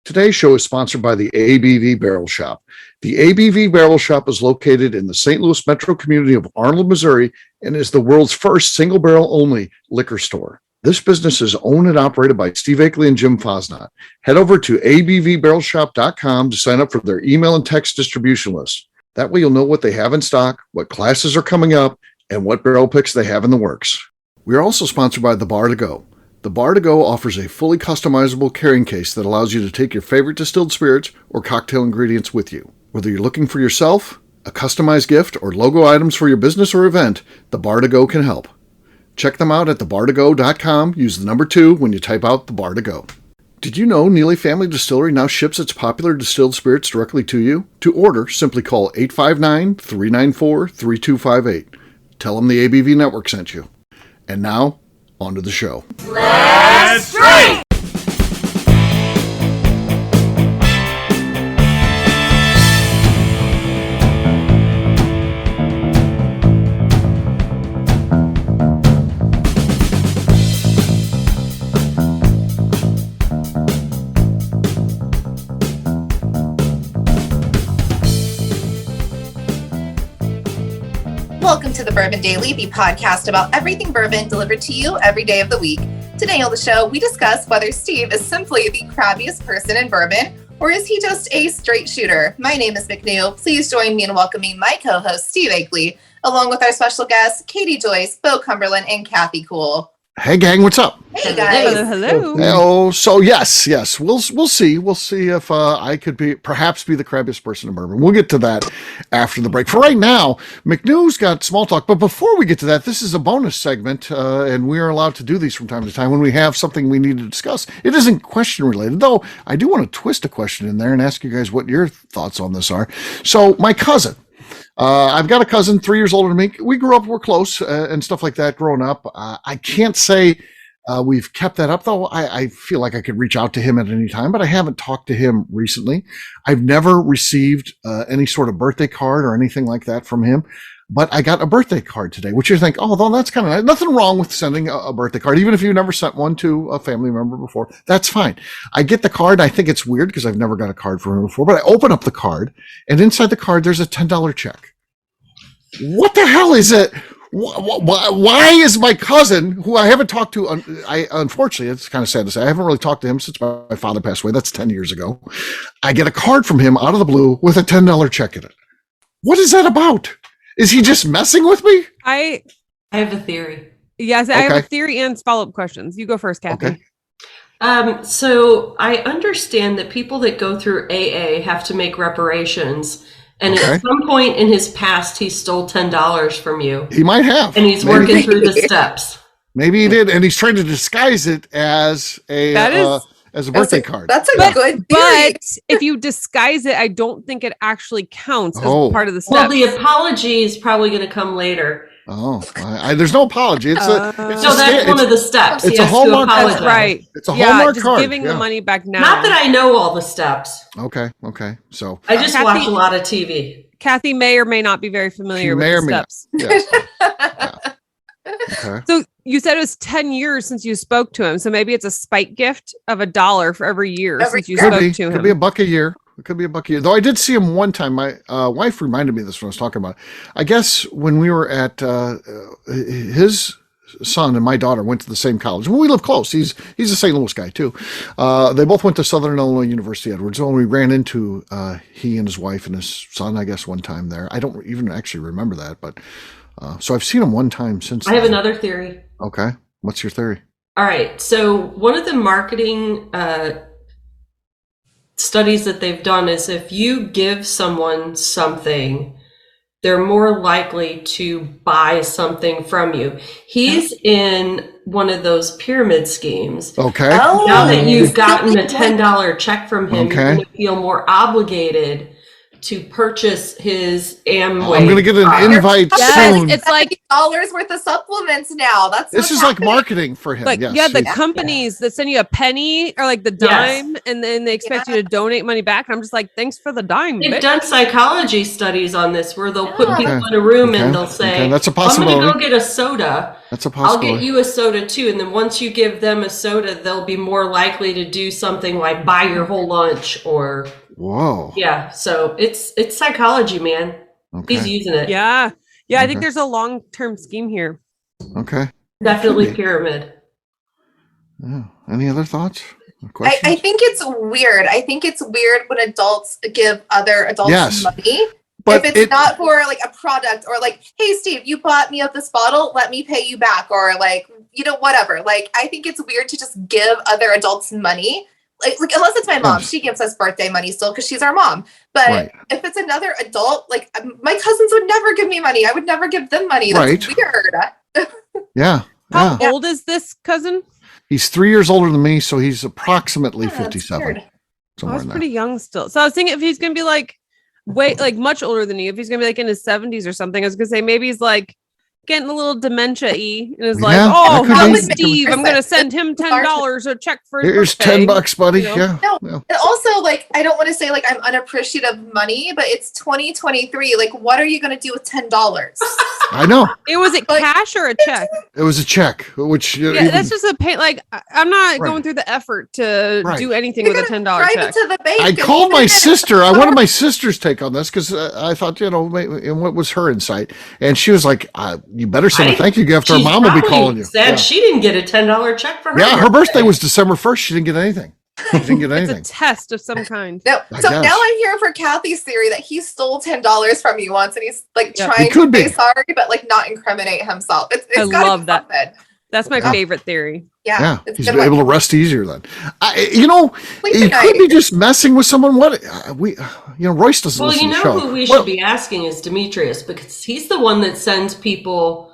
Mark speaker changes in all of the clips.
Speaker 1: Today's show is sponsored by the ABV Barrel Shop. The ABV Barrel Shop is located in the St. Louis metro community of Arnold, Missouri, and is the world's first single barrel only liquor store. This business is owned and operated by Steve Akley and Jim Fosnot. Head over to abvbarrelshop.com to sign up for their email and text distribution list. That way you'll know what they have in stock, what classes are coming up, and what barrel picks they have in the works. We are also sponsored by The Bar to Go. The Bar to Go offers a fully customizable carrying case that allows you to take your favorite distilled spirits or cocktail ingredients with you. Whether you're looking for yourself, a customized gift, or logo items for your business or event, The Bar to Go can help. Check them out at thebar2go.com. Use the number 2 when you type out The Bar to Go. Did you know Neely Family Distillery now ships its popular distilled spirits directly to you? To order, simply call 859-394-3258. Tell them the ABV Network sent you. And now, on to the show.
Speaker 2: Let's drink!
Speaker 3: Welcome to the Bourbon Daily, the podcast about everything bourbon delivered to you every day of the week. Today on the show, we discuss whether Steve is simply the crabbiest person in bourbon, or is he just a straight shooter? My name is McNew. Please join me in welcoming my co-host, Steve Akley, along with our special guests, Katie Joyce, Bo Cumberland, and Kathy Cool.
Speaker 1: Hey, gang, what's up?
Speaker 3: Hey, guys.
Speaker 4: Hello.
Speaker 1: Oh, so yes, we'll see. We'll see if I could perhaps be the crabbiest person in bourbon. We'll get to that after the break. For right now, McNew's got small talk. But before we get to that, this is a bonus segment, and we are allowed to do these from time to time when we have something we need to discuss. It isn't question related, though. I do want to twist a question in there and ask you guys what your thoughts on this are. So my cousin. I've got a cousin 3 years older than me. We grew up, we're close and stuff like that growing up. I can't say we've kept that up, though. I feel like I could reach out to him at any time, but I haven't talked to him recently. I've never received any sort of birthday card or anything like that from him. But I got a birthday card today, which you think, oh, well, that's kind of nice. Nothing wrong with sending a birthday card, even if you never sent one to a family member before. That's fine. I get the card. I think it's weird because I've never got a card from him before, but I open up the card, and inside the card, there's a $10 check. What the hell is it? Why is my cousin, who I haven't talked to, unfortunately, it's kind of sad to say, I haven't really talked to him since my father passed away. That's 10 years ago. I get a card from him out of the blue with a $10 check in it. What is that about? Is he just messing with me?
Speaker 4: I
Speaker 5: have a theory.
Speaker 4: Yes, I have a theory and follow-up questions. You go first, Kathy.
Speaker 5: Okay. So I understand that people that go through AA have to make reparations. And at some point in his past, he stole $10 from you.
Speaker 1: He might have.
Speaker 5: And he's working through the steps.
Speaker 1: Maybe he did. And he's trying to disguise it as a birthday card.
Speaker 3: That's a good theory.
Speaker 4: But if you disguise it, I don't think it actually counts as part of the steps.
Speaker 5: Well, the apology is probably going to come later.
Speaker 1: Oh, there's no apology. It's
Speaker 5: that's one of the steps.
Speaker 1: It's a Hallmark card.
Speaker 4: That's right.
Speaker 1: It's a Hallmark card.
Speaker 4: Giving the money back now.
Speaker 5: Not that I know all the steps.
Speaker 1: Okay. So
Speaker 5: I just watch a lot of TV.
Speaker 4: Kathy may or may not be very familiar with the steps.
Speaker 1: Yes. Okay.
Speaker 4: So you said it was 10 years since you spoke to him. So maybe it's a spike gift of $1 for every year since you spoke to him.
Speaker 1: Could be $1 a year. It could be $1 a year. Though I did see him one time. My wife reminded me of this when I was talking about it. I guess when we were at his son and my daughter went to the same college. Well, we live close. He's a St. Louis guy too. They both went to Southern Illinois University, Edwards. And we ran into he and his wife and his son, I guess, one time there. I don't even actually remember that, but so I've seen him one time since.
Speaker 5: I have another theory.
Speaker 1: Okay, what's your theory?
Speaker 5: All right. So one of the marketing studies that they've done is if you give someone something, they're more likely to buy something from you. He's in one of those pyramid schemes.
Speaker 1: Okay.
Speaker 5: Now that you've gotten a $10 check from him, you're going to feel more obligated to purchase his Amway.
Speaker 1: I'm going to get an invite soon.
Speaker 4: It's like
Speaker 3: $70 worth of supplements now.
Speaker 1: This is like marketing for him.
Speaker 4: Like,
Speaker 1: yes.
Speaker 4: yeah, the companies that send you a penny or like the dime, and then they expect you to donate money back. And I'm just like, thanks for the dime.
Speaker 5: They've
Speaker 4: bitch.
Speaker 5: done psychology studies on this where they'll put people in a room and they'll say,
Speaker 1: that's a
Speaker 5: I'm going
Speaker 1: possibility.
Speaker 5: to go get a soda.
Speaker 1: That's a
Speaker 5: I'll
Speaker 1: possibility.
Speaker 5: get you a soda too. And then once you give them a soda, they'll be more likely to do something like buy your whole lunch or.
Speaker 1: Whoa.
Speaker 5: Yeah. So it's psychology, man.
Speaker 1: Okay.
Speaker 5: He's using it.
Speaker 4: Yeah. Yeah. I think there's a long-term scheme here.
Speaker 1: Okay.
Speaker 5: Definitely pyramid.
Speaker 1: Yeah. Any other thoughts?
Speaker 3: I think it's weird. I think it's weird when adults give other adults money.
Speaker 1: But
Speaker 3: if it's not for like a product or like, hey, Steve, you bought me up this bottle, let me pay you back. Or like, whatever. Like, I think it's weird to just give other adults money. Like unless it's my mom, she gives us birthday money still because she's our mom. But if it's another adult, like my cousins would never give me money. I would never give them money. That's weird.
Speaker 1: Yeah.
Speaker 4: How old is this cousin?
Speaker 1: He's 3 years older than me, so he's approximately 57.
Speaker 4: I was pretty young still. So I was thinking if he's gonna be like much older than you, if he's gonna be like in his 70s or something, I was gonna say maybe he's like getting a little dementia-y and is like, Steve, I'm gonna send him $10 a check for his
Speaker 1: Here's
Speaker 4: birthday.
Speaker 1: $10, buddy.
Speaker 3: Yeah. And also, like, I don't want to say like I'm unappreciative of money, but it's 2023. Like, what are you gonna do with $10?
Speaker 1: I know.
Speaker 4: Was it cash or a check?
Speaker 1: It was a check, which
Speaker 4: that's just a pay. Like, I'm not going through the effort to do anything with a $10 check.
Speaker 3: To the bank
Speaker 1: I called my sister. I wanted my sister's take on this because I thought, and what was her insight? And she was like, "You better send a thank you gift, or mom will be calling you."
Speaker 5: Said she didn't get a $10 check for her.
Speaker 1: Yeah, her birthday was December 1st. She didn't get anything. She didn't get anything.
Speaker 4: It's a test of some kind.
Speaker 3: No. So now I'm here for Kathy's theory that he stole $10 from you once, and he's like trying to say sorry, but like not incriminate himself.
Speaker 4: I love that. That's my favorite theory.
Speaker 3: Yeah,
Speaker 1: he's able to rest easier then. He could be just messing with someone. Royce doesn't listen to the show.
Speaker 5: Who we should be asking is Demetrius, because he's the one that sends people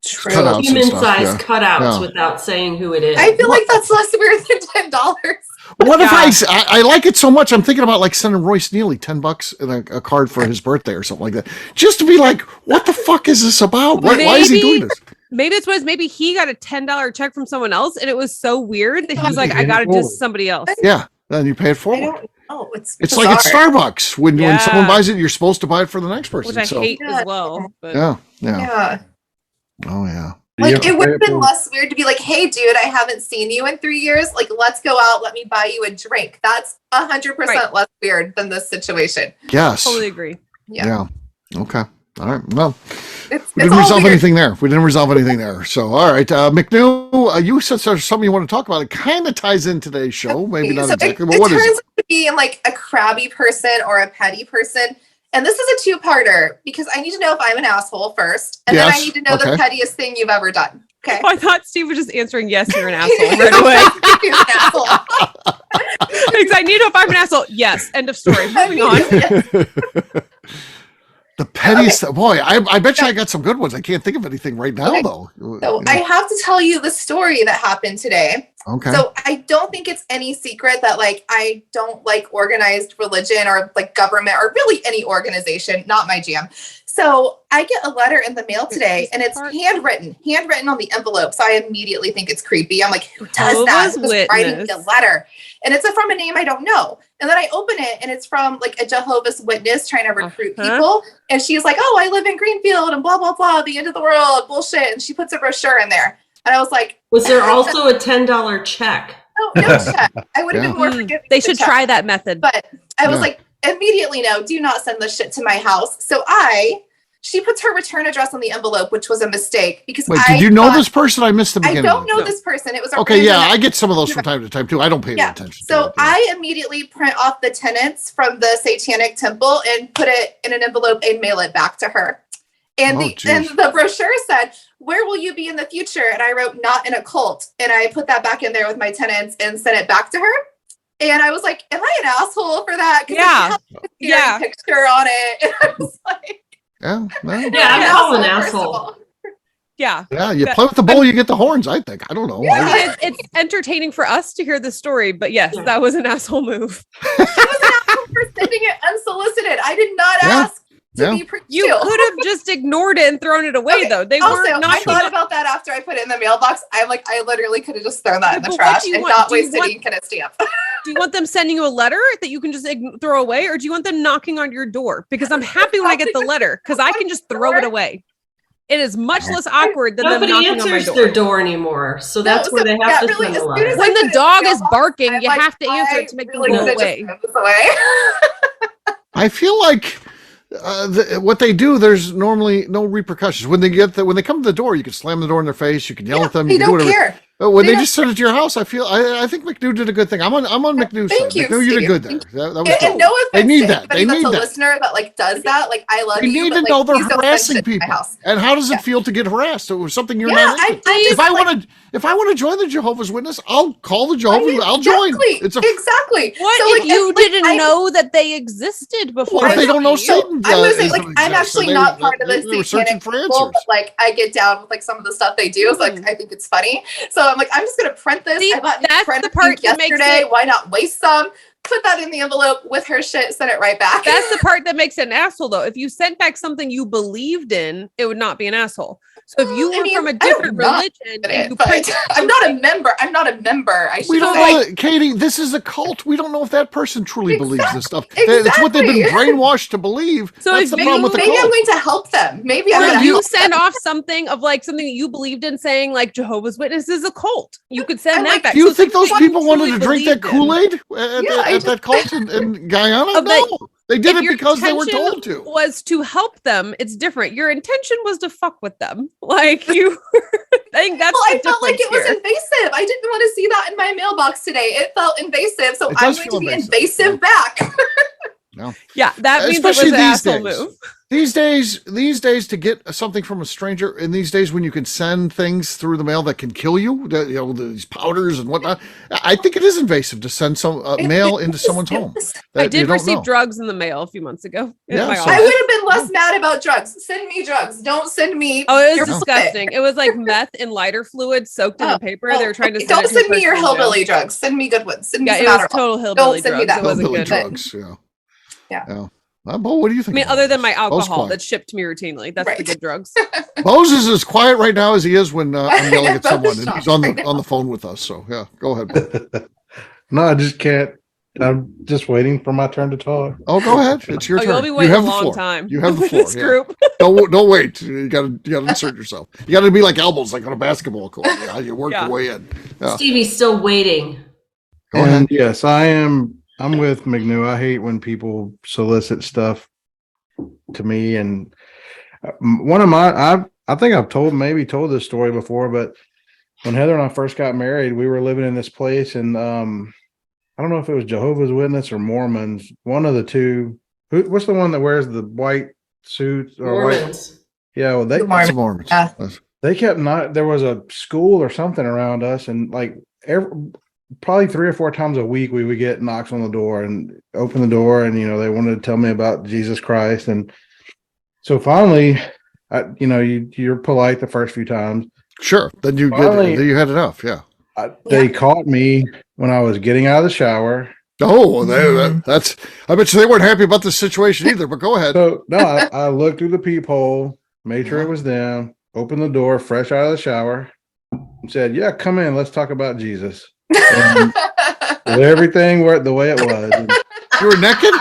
Speaker 5: human-sized cutouts without saying who it is.
Speaker 3: I feel like that's less weird than $10.
Speaker 1: What if I like it so much? I'm thinking about like sending Royce Neely $10 and a card for his birthday or something like that, just to be like, what the fuck is this about? Why is he doing this?
Speaker 4: Maybe it's was maybe he got a $10 check from someone else, and it was so weird that he was like, I got to do somebody else.
Speaker 1: Yeah, then you pay it forward. It's
Speaker 3: bizarre.
Speaker 1: like at Starbucks when someone buys it, you're supposed to buy it for the next person.
Speaker 4: Which I hate as well. But.
Speaker 1: Yeah. Oh yeah.
Speaker 3: Like it would have been less weird to be like, hey dude, I haven't seen you in 3 years. Like, let's go out. Let me buy you a drink. That's 100% less weird than this situation.
Speaker 1: Yes.
Speaker 4: Totally agree.
Speaker 3: Yeah.
Speaker 1: Okay. All right. Well, we
Speaker 3: it's
Speaker 1: didn't resolve anything there. So, all right. McNew, you said there's something you want to talk about. It kind of ties in today's show. Maybe not exactly, but what is it? It turns
Speaker 3: out to be like a crabby person or a petty person. And this is a two-parter because I need to know if I'm an asshole first. And then I need to know the pettiest thing you've ever done. Okay.
Speaker 4: Oh, I thought Steve was just answering, yes, you're an asshole right away.
Speaker 3: You're an asshole.
Speaker 4: Because I need to know if I'm an asshole. Yes. End of story. Moving on.
Speaker 1: The pettiest, boy, I bet you I got some good ones. I can't think of anything right now, though.
Speaker 3: So I have to tell you the story that happened today.
Speaker 1: Okay.
Speaker 3: So I don't think it's any secret that like I don't like organized religion or like government or really any organization, not my jam. So I get a letter in the mail today and it's handwritten on the envelope. So I immediately think it's creepy. I'm like, who does that? Who's writing me a letter? And it's from a name I don't know. And then I open it and it's from like a Jehovah's Witness trying to recruit people. And she's like, oh, I live in Greenfield and blah, blah, blah, the end of the world, bullshit. And she puts a brochure in there. And I was like,
Speaker 5: was there also a $10 check?
Speaker 3: No check. I would have been more forgiving.
Speaker 4: They should try that method.
Speaker 3: But I was like, immediately, no, do not send this shit to my house. So she puts her return address on the envelope, which was a mistake because
Speaker 1: did you know this person? I missed the beginning.
Speaker 3: I don't know this person. It was
Speaker 1: I get some of those from time to time too. I don't pay any attention.
Speaker 3: So I immediately print off the tenets from the Satanic Temple and put it in an envelope and mail it back to her. And the brochure said, where will you be in the future? And I wrote, not in a cult. And I put that back in there with my tenants and sent it back to her. And I was like, am I an asshole for that? Yeah. Picture on it. And I was like,
Speaker 5: I'm an asshole.
Speaker 4: Yeah.
Speaker 1: Yeah, you play with the bull, you get the horns, I think. I don't know.
Speaker 4: Yeah. It's entertaining for us to hear the story, but yes, that was an asshole move.
Speaker 3: She was an asshole for sending it unsolicited. I did not ask to be preached
Speaker 4: You
Speaker 3: to.
Speaker 4: could have just ignored it and thrown it away, though. They
Speaker 3: Also,
Speaker 4: weren't
Speaker 3: I
Speaker 4: knocking
Speaker 3: thought
Speaker 4: on.
Speaker 3: about that after I put it in the mailbox. I'm like, I literally could have just thrown that in the
Speaker 4: But what
Speaker 3: trash
Speaker 4: do you
Speaker 3: and
Speaker 4: want-
Speaker 3: not
Speaker 4: do you
Speaker 3: wasted
Speaker 4: want-
Speaker 3: ink and a stamp.
Speaker 4: Do you want them sending you a letter that you can just throw away, or do you want them knocking on your door? Because I'm happy when I get the letter because I can just throw it away. It is much less awkward than them
Speaker 5: Nobody
Speaker 4: knocking on my
Speaker 5: answers
Speaker 4: door.
Speaker 5: their door anymore, so that's where they have to
Speaker 3: really,
Speaker 5: send
Speaker 3: as
Speaker 5: a
Speaker 3: soon
Speaker 5: letter.
Speaker 3: as
Speaker 4: When
Speaker 3: I put
Speaker 4: the
Speaker 3: it
Speaker 4: dog
Speaker 3: in
Speaker 4: is
Speaker 3: the mailbox,
Speaker 4: barking,
Speaker 3: I'm
Speaker 4: you
Speaker 3: like,
Speaker 4: have to answer
Speaker 3: I
Speaker 4: it to make them
Speaker 3: really
Speaker 4: go
Speaker 3: could have just
Speaker 4: away.
Speaker 3: thrown this away.
Speaker 1: I feel like what they do, there's normally no repercussions. When they come to the door, you can slam the door in their face, you can yell at them,
Speaker 3: They
Speaker 1: you can do
Speaker 3: don't
Speaker 1: whatever.
Speaker 3: care.
Speaker 1: But when
Speaker 3: They
Speaker 1: they
Speaker 3: don't
Speaker 1: just send it to your house, I think McNew did a good thing. I'm on McNew's
Speaker 3: Thank
Speaker 1: side.
Speaker 3: you,
Speaker 1: McNew, you did
Speaker 3: Steve.
Speaker 1: good there. That was
Speaker 3: And
Speaker 1: good.
Speaker 3: no offense
Speaker 1: They need
Speaker 3: to
Speaker 1: that. They
Speaker 3: anybody
Speaker 1: need
Speaker 3: that's a
Speaker 1: that.
Speaker 3: listener that like does that. Like I love
Speaker 1: They
Speaker 3: you,
Speaker 1: need
Speaker 3: but
Speaker 1: to
Speaker 3: like,
Speaker 1: know they're
Speaker 3: please don't send
Speaker 1: harassing
Speaker 3: shit to my
Speaker 1: people.
Speaker 3: house.
Speaker 1: And how does it feel to get harassed? It was something you're
Speaker 3: Yeah,
Speaker 1: not
Speaker 3: I
Speaker 1: into.
Speaker 3: just, like,
Speaker 1: If I want to join the Jehovah's Witness, I'll call the Jehovah's. I'll join. It's a
Speaker 3: exactly.
Speaker 4: What
Speaker 3: So,
Speaker 4: if
Speaker 3: like,
Speaker 4: you
Speaker 3: like,
Speaker 4: didn't know that they existed before?
Speaker 1: What if they don't know
Speaker 4: Steve?
Speaker 1: Satan?
Speaker 3: I'm gonna say,
Speaker 1: is
Speaker 3: like,
Speaker 1: an
Speaker 3: I'm
Speaker 1: exist,
Speaker 3: actually
Speaker 1: and
Speaker 3: not part of
Speaker 1: they
Speaker 3: the
Speaker 1: were searching
Speaker 3: satanic
Speaker 1: for
Speaker 3: people,
Speaker 1: answers.
Speaker 3: but like I get down with like some of the stuff they do. So like I think it's funny. So I'm like, I'm just gonna print this.
Speaker 4: See,
Speaker 3: I bought
Speaker 4: that's
Speaker 3: print
Speaker 4: the part that makes
Speaker 3: yesterday.
Speaker 4: it-
Speaker 3: Why not waste some? Put that in the envelope with her shit, send it right back.
Speaker 4: That's the part that makes it an asshole, though. If you sent back something you believed in, it would not be an asshole. So if you
Speaker 3: I
Speaker 4: were
Speaker 3: mean,
Speaker 4: from a
Speaker 3: I don't
Speaker 4: different
Speaker 3: know
Speaker 4: religion, and you
Speaker 3: but
Speaker 4: printed
Speaker 3: I'm not a member. I'm not a member. I
Speaker 1: We
Speaker 3: should
Speaker 1: don't
Speaker 3: say.
Speaker 1: know that, Katie. This is a cult. We don't know if that person truly believes this stuff.
Speaker 3: Exactly.
Speaker 1: It's what they've been brainwashed to believe.
Speaker 4: So
Speaker 1: That's
Speaker 4: if
Speaker 1: the
Speaker 4: you-
Speaker 1: problem with the
Speaker 3: Maybe I'm
Speaker 1: cult.
Speaker 3: going to help them. Maybe I'm
Speaker 4: or
Speaker 3: going
Speaker 4: if
Speaker 3: to
Speaker 4: you
Speaker 3: help
Speaker 4: send
Speaker 3: them.
Speaker 4: off something of like something that you believed in, saying like Jehovah's Witness is a cult, you could send
Speaker 3: I'm
Speaker 4: that
Speaker 3: like,
Speaker 4: back.
Speaker 1: Do you
Speaker 4: So
Speaker 1: think those
Speaker 4: something
Speaker 1: people
Speaker 4: you
Speaker 1: wanted to
Speaker 4: truly
Speaker 1: drink that
Speaker 4: believed in.
Speaker 1: Kool-Aid
Speaker 3: I
Speaker 1: at that cult in Guyana?
Speaker 4: Of that-
Speaker 1: No, they did
Speaker 4: If
Speaker 1: it
Speaker 4: your
Speaker 1: because they were
Speaker 4: intention
Speaker 1: told to.
Speaker 4: was to help them, it's different. Your intention was to fuck with them. Like you, I think that's
Speaker 3: Well,
Speaker 4: the
Speaker 3: I felt like it was
Speaker 4: difference here.
Speaker 3: invasive. I didn't want to see that in my mailbox today. It felt invasive, so
Speaker 1: It
Speaker 3: I'm
Speaker 1: does
Speaker 3: going
Speaker 1: feel
Speaker 3: to be
Speaker 1: invasive.
Speaker 3: invasive back.
Speaker 4: Yeah, that means it was
Speaker 1: Especially
Speaker 4: an
Speaker 1: these
Speaker 4: asshole
Speaker 1: days.
Speaker 4: move.
Speaker 1: These days, to get something from a stranger, in these days when you can send things through the mail that can kill you, these powders and whatnot, I think it is invasive to send some mail into someone's home.
Speaker 4: I
Speaker 1: that you
Speaker 4: did
Speaker 1: don't
Speaker 4: receive
Speaker 1: know.
Speaker 4: drugs in the mail a few months ago.
Speaker 1: Yeah,
Speaker 4: in my
Speaker 1: so-
Speaker 3: I
Speaker 4: office.
Speaker 3: would have been less mad about drugs. Send me drugs. Don't send me.
Speaker 4: Oh, it was
Speaker 3: your
Speaker 4: disgusting. It was like meth and lighter fluid soaked in the paper. They were trying to send
Speaker 3: Don't
Speaker 4: it to
Speaker 3: send
Speaker 4: a
Speaker 3: me your
Speaker 4: person in jail.
Speaker 3: hillbilly drugs. Send me good ones. Send me
Speaker 4: Yeah,
Speaker 3: some
Speaker 4: it was
Speaker 3: Adderall.
Speaker 4: total hillbilly
Speaker 3: send me
Speaker 4: drugs.
Speaker 3: that.
Speaker 4: It wasn't
Speaker 1: Hillbilly
Speaker 4: good.
Speaker 1: drugs.
Speaker 3: Yeah.
Speaker 1: Bo, what do you
Speaker 4: I
Speaker 1: think?
Speaker 4: mean,
Speaker 1: about
Speaker 4: other than
Speaker 1: this?
Speaker 4: my
Speaker 1: Bo's
Speaker 4: alcohol
Speaker 1: quiet.
Speaker 4: that's shipped to me routinely. That's the
Speaker 3: Right.
Speaker 4: good drugs.
Speaker 1: Bose is as quiet right now as he is when I'm yelling at
Speaker 3: Bo's
Speaker 1: someone, and
Speaker 3: shocked
Speaker 1: he's on
Speaker 3: right
Speaker 1: the
Speaker 3: now.
Speaker 1: on the phone with us. So yeah, go ahead.
Speaker 6: No, I just can't. I'm just waiting for my turn to talk.
Speaker 1: Oh, go ahead. It's your
Speaker 4: Oh,
Speaker 1: turn.
Speaker 4: you'll be
Speaker 1: You
Speaker 4: waiting a
Speaker 1: have the
Speaker 4: long
Speaker 1: floor.
Speaker 4: time.
Speaker 1: You have the
Speaker 4: with
Speaker 1: floor.
Speaker 4: this
Speaker 1: yeah.
Speaker 4: group.
Speaker 1: Don't wait. You gotta insert yourself. You gotta be like elbows, like on a basketball court. Yeah, you work
Speaker 4: Yeah.
Speaker 1: your way in. Yeah.
Speaker 5: Stevie's still waiting.
Speaker 1: Go ahead.
Speaker 6: Yes, I am. I'm with McNew. I hate when people solicit stuff to me. And one of my, I think I've told this story before, but when Heather and I first got married, we were living in this place, and I don't know if it was Jehovah's Witness or Mormons, one of the two. What's the one that wears the white suit or white?
Speaker 5: Mormons.
Speaker 6: Yeah, well,
Speaker 1: That's Mormons.
Speaker 3: Yeah.
Speaker 6: they kept not. There was a school or something around us, and like probably 3 or 4 times a week, we would get knocks on the door and open the door, and they wanted to tell me about Jesus Christ, and so finally, you're polite the first few times.
Speaker 1: Sure. Then you
Speaker 6: Finally-
Speaker 1: then you had enough. Yeah.
Speaker 6: They caught me when I was getting out of the shower.
Speaker 1: Oh, that's. I bet you they weren't happy about this situation either. But go ahead.
Speaker 6: So no, I looked through the peephole, made sure it was them, opened the door, fresh out of the shower, and said, "Yeah, come in. Let's talk about Jesus." And everything worked the way it was. And
Speaker 1: You were naked.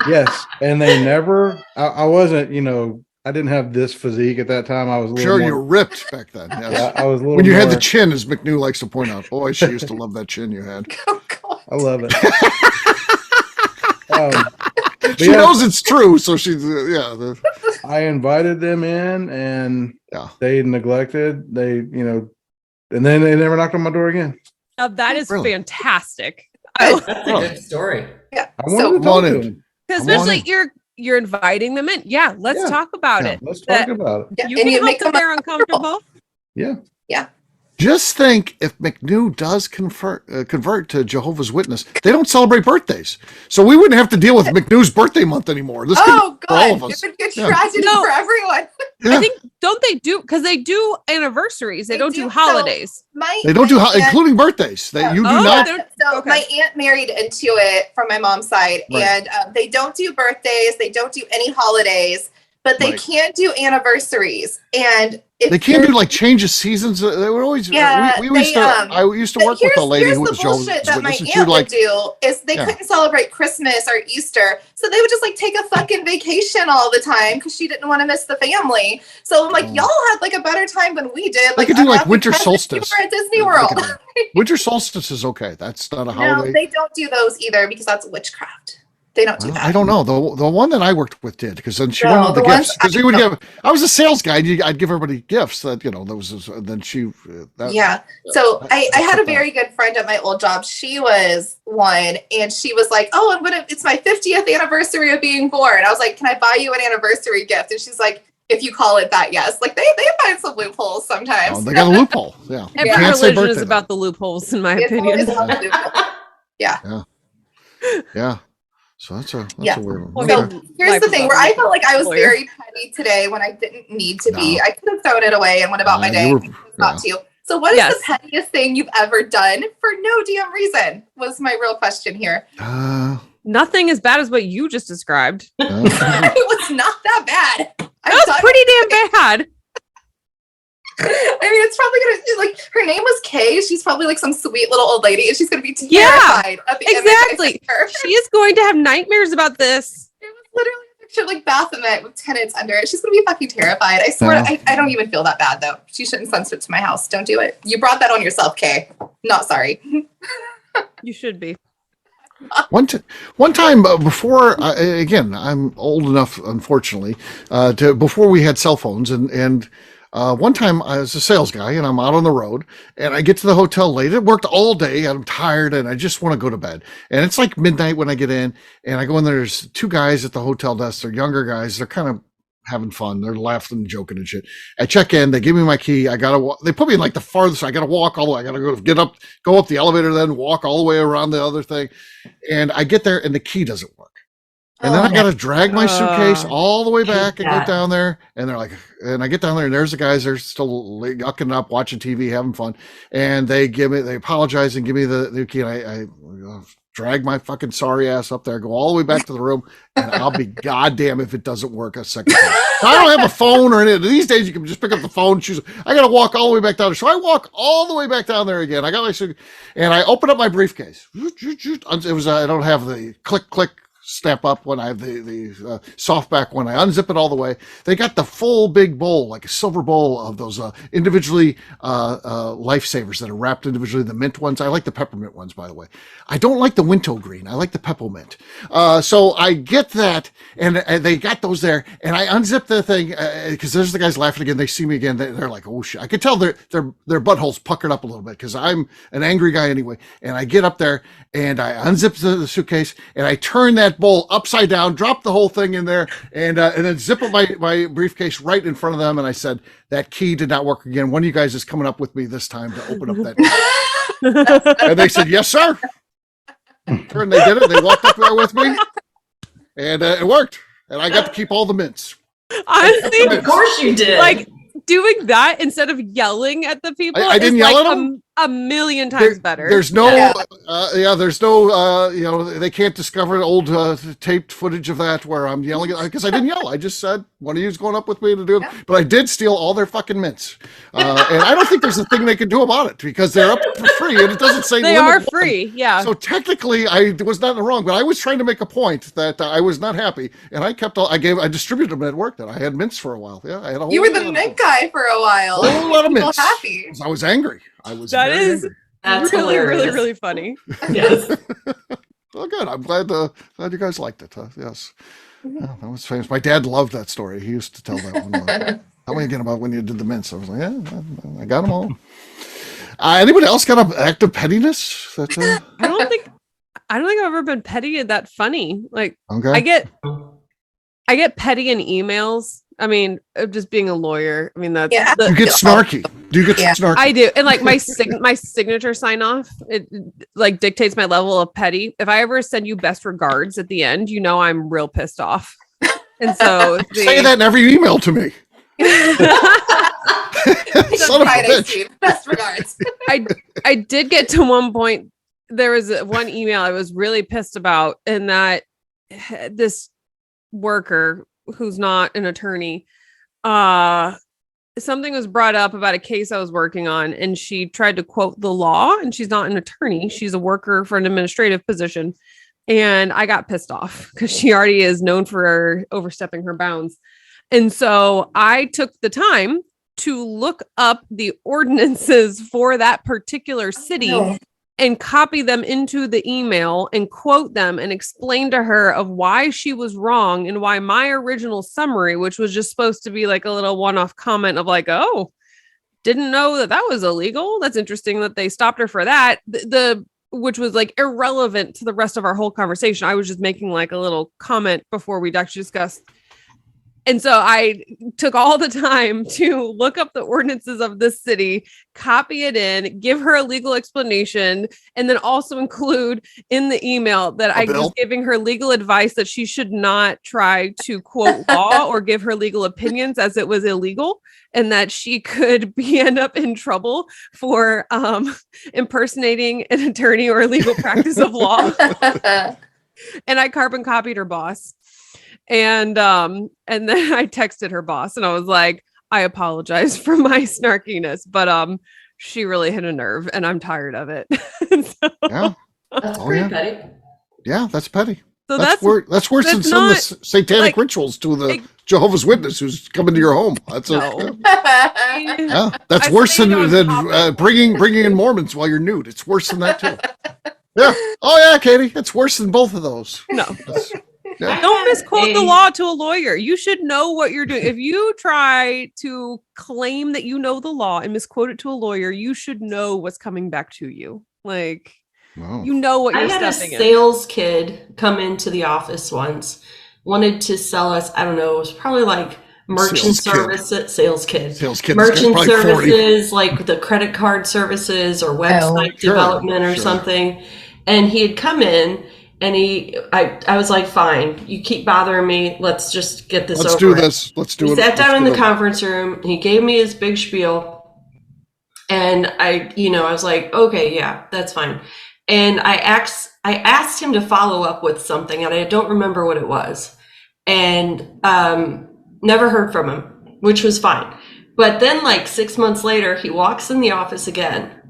Speaker 6: yes, and they never. I wasn't. I didn't have this physique at that time. I was a little
Speaker 1: Sure,
Speaker 6: more,
Speaker 1: you were ripped back then. Yes.
Speaker 6: I was a little.
Speaker 1: When you had the
Speaker 6: more-
Speaker 1: chin, as McNew likes to point out. Boy, she used to love that chin you had.
Speaker 3: Oh, God.
Speaker 6: I love it. But
Speaker 1: She
Speaker 6: yeah,
Speaker 1: knows it's true, so she's
Speaker 6: I invited them in, and
Speaker 1: Yeah.
Speaker 6: they neglected. And then they never knocked on my door again.
Speaker 4: Now, that is
Speaker 1: Really?
Speaker 4: fantastic.
Speaker 5: That's a good story.
Speaker 3: Yeah.
Speaker 6: I
Speaker 3: So
Speaker 6: wanted to talk
Speaker 1: wanted-
Speaker 6: to them.
Speaker 4: Because
Speaker 1: Come on
Speaker 4: especially you're inviting them in. Yeah, let's
Speaker 6: Yeah.
Speaker 4: talk about
Speaker 1: Yeah.
Speaker 4: it.
Speaker 6: Let's talk
Speaker 4: That-
Speaker 6: about it.
Speaker 3: yeah,
Speaker 4: You
Speaker 3: and
Speaker 4: can
Speaker 3: you
Speaker 4: help
Speaker 3: make
Speaker 4: them
Speaker 3: them
Speaker 4: they're uncomfortable.
Speaker 6: Yeah.
Speaker 1: Just think if McNew does convert to Jehovah's Witness, they don't celebrate birthdays. So we wouldn't have to deal with McNew's birthday month anymore. This could be for all of us.
Speaker 3: It would be a tragedy for everyone.
Speaker 4: Yeah. I think, don't they do, because they do anniversaries. They don't do holidays.
Speaker 1: They don't do, including birthdays. You do not.
Speaker 3: So my aunt married into it from my mom's side, and they don't do birthdays. They don't do any holidays, but they can't do anniversaries. And
Speaker 1: they can't do like change of seasons. They were always. I used to work with a lady who was Jehovah's Witness.
Speaker 3: That my aunt would do is they couldn't celebrate Christmas or Easter, so they would just like take a fucking vacation all the time because she didn't want to miss the family. So I'm like, y'all had like a better time than we did.
Speaker 1: Like, they could do like winter solstice.
Speaker 3: We're at Disney World.
Speaker 1: Winter solstice is okay. That's not a holiday.
Speaker 3: No, they don't do those either because that's witchcraft. They don't do that.
Speaker 1: I don't know. The one that I worked with did, because then she wanted the gifts. Because he would give. I was a sales guy. I'd give everybody gifts that then she.
Speaker 3: So I had a very good friend at my old job. She was one, and she was like, "Oh, it's my 50th anniversary of being born." I was like, "Can I buy you an anniversary gift?" And she's like, "If you call it that, yes." Like they find some loopholes sometimes.
Speaker 1: Oh, they got a loophole. Yeah.
Speaker 4: Every religion is about the loopholes, in my opinion.
Speaker 3: Yeah.
Speaker 1: So that's a weird one.
Speaker 3: Well, so here's the thing where I felt like I was very petty today when I didn't need to be. I could have thrown it away and went about my day. Not to. So what is the pettiest thing you've ever done for no damn reason? Was my real question here.
Speaker 4: Nothing as bad as what you just described.
Speaker 3: It was not that bad.
Speaker 4: That was pretty damn bad.
Speaker 3: I mean, it's probably gonna like her name was Kay. She's probably like some sweet little old lady, and she's gonna be terrified.
Speaker 4: Exactly. She is going to have nightmares about this.
Speaker 3: It was literally a picture of like Baphomet with tenants under it. She's gonna be fucking terrified. I swear. I don't even feel that bad though. She shouldn't send it to my house. Don't do it. You brought that on yourself, Kay. Not sorry.
Speaker 4: You should be.
Speaker 1: One time before, again, I'm old enough, unfortunately, before we had cell phones, and one time I was a sales guy and I'm out on the road and I get to the hotel late. It worked all day. I'm tired and I just want to go to bed. And it's like midnight when I get in, and I go in there. There's two guys at the hotel desk. They're younger guys. They're kind of having fun. They're laughing and joking and shit. I check in. They give me my key. They put me in like the farthest. I got to walk all the way. I got to go up the elevator, then walk all the way around the other thing. And I get there and the key doesn't work. And then I got to drag my suitcase all the way back and get down there. And they're like, and I get down there and there's the guys, they're still yucking up, watching TV, having fun. And they apologize and give me the key. And I drag my fucking sorry ass up there, go all the way back to the room, and I'll be goddamn if it doesn't work a second time. I don't have a phone or anything. These days you can just pick up the phone, choose. I got to walk all the way back down there. So I walk all the way back down there again. I got my suitcase and I open up my briefcase. It was, I don't have the click step up when I have the soft back. When I unzip it all the way, they got the full big bowl, like a silver bowl of those individually lifesavers that are wrapped individually. The mint ones. I like the peppermint ones, by the way. I don't like the Wintergreen. I like the peppermint. So I get that, and they got those there, and I unzip the thing because there's the guys laughing again. They see me again. They're like, oh shit. I could tell their buttholes puckered up a little bit because I'm an angry guy anyway. And I get up there and I unzip the suitcase and I turn that bowl upside down, drop the whole thing in there, and then zip up my briefcase right in front of them. And I said, that key did not work again. One of you guys is coming up with me this time to open up that key. And they said, yes, sir. And they did it. They walked up there with me, and it worked. And I got to keep all the mints.
Speaker 4: Honestly,
Speaker 5: of course you did.
Speaker 4: Like doing that instead of yelling at the people.
Speaker 1: I didn't yell at them.
Speaker 4: A million times better.
Speaker 1: There's no, they can't discover old taped footage of that where I'm yelling at, because I didn't yell. I just said, one of you's going up with me to do it. But I did steal all their fucking mints. And I don't think there's a thing they can do about it because they're up for free and it doesn't say
Speaker 4: they are free. Yeah.
Speaker 1: So technically I was not in the wrong, but I was trying to make a point that I was not happy. And I distributed them at work that I had mints for a while. Yeah. I had a whole
Speaker 3: You were the mint guy for a while.
Speaker 1: A whole lot of mints.
Speaker 3: Happy.
Speaker 1: I was angry.
Speaker 4: That is
Speaker 1: angry.
Speaker 5: That's
Speaker 4: really,
Speaker 5: hilarious.
Speaker 4: really, really funny.
Speaker 5: Yes.
Speaker 1: Well, good. I'm glad you guys liked it. Yes. Yeah, that was famous. My dad loved that story. He used to tell that one. Tell me again about when you did the mints. I was like, yeah, I got them all. Anybody else got an act of pettiness? That,
Speaker 4: I don't think I've ever been petty and that funny. Like,
Speaker 1: okay.
Speaker 4: I get petty in emails. I mean, just being a lawyer. I mean, that's
Speaker 1: you get snarky. Do you get snarky?
Speaker 4: I do, and like my signature sign off, it like dictates my level of petty. If I ever send you best regards at the end, I'm real pissed off. And so
Speaker 1: say that in every email to me. Son of a bitch.
Speaker 3: Best regards.
Speaker 4: I did get to one point. There was one email I was really pissed about, and that this worker who's not an attorney, something was brought up about a case I was working on, and she tried to quote the law, and she's not an attorney. She's a worker for an administrative position. And I got pissed off because she already is known for overstepping her bounds. And so I took the time to look up the ordinances for that particular city and copy them into the email and quote them and explain to her of why she was wrong and why my original summary, which was just supposed to be like a little one-off comment of like, oh, didn't know that was illegal. That's interesting that they stopped her for that. Which was like irrelevant to the rest of our whole conversation. I was just making like a little comment before we'd actually discussed. And so I took all the time to look up the ordinances of this city, copy it in, give her a legal explanation, and then also include in the email that I was giving her legal advice that she should not try to quote law or give her legal opinions as it was illegal, and that she could end up in trouble for impersonating an attorney or a legal practice of law. And I carbon copied her boss. And then I texted her boss and I was like, I apologize for my snarkiness, but she really hit a nerve and I'm tired of it.
Speaker 1: Yeah.
Speaker 5: That's pretty petty.
Speaker 1: Yeah, that's petty.
Speaker 4: So
Speaker 1: that's worse than some of the satanic rituals to the Jehovah's Witness who's coming to your home. That's yeah, that's worse than bringing in Mormons while you're nude. It's worse than that too. Yeah. Oh yeah, Katie, it's worse than both of those.
Speaker 4: No. Yeah. Don't misquote the law to a lawyer. You should know what you're doing. If you try to claim that you know the law and misquote it to a lawyer, you should know what's coming back to you. Like, you know what you're stepping in.
Speaker 5: I had a sales kid come into the office once, wanted to sell us, I don't know, it was probably like merchant services, sales kid, merchant services, 40. Like the credit card services or website development or something. And he had come in. And I was like, fine, you keep bothering me. Let's just get this over.
Speaker 1: Let's do this. Let's do it.
Speaker 5: He sat down in the conference room. He gave me his big spiel. And I was like, okay, yeah, that's fine. And I asked him to follow up with something, and I don't remember what it was. And never heard from him, which was fine. But then like 6 months later, he walks in the office again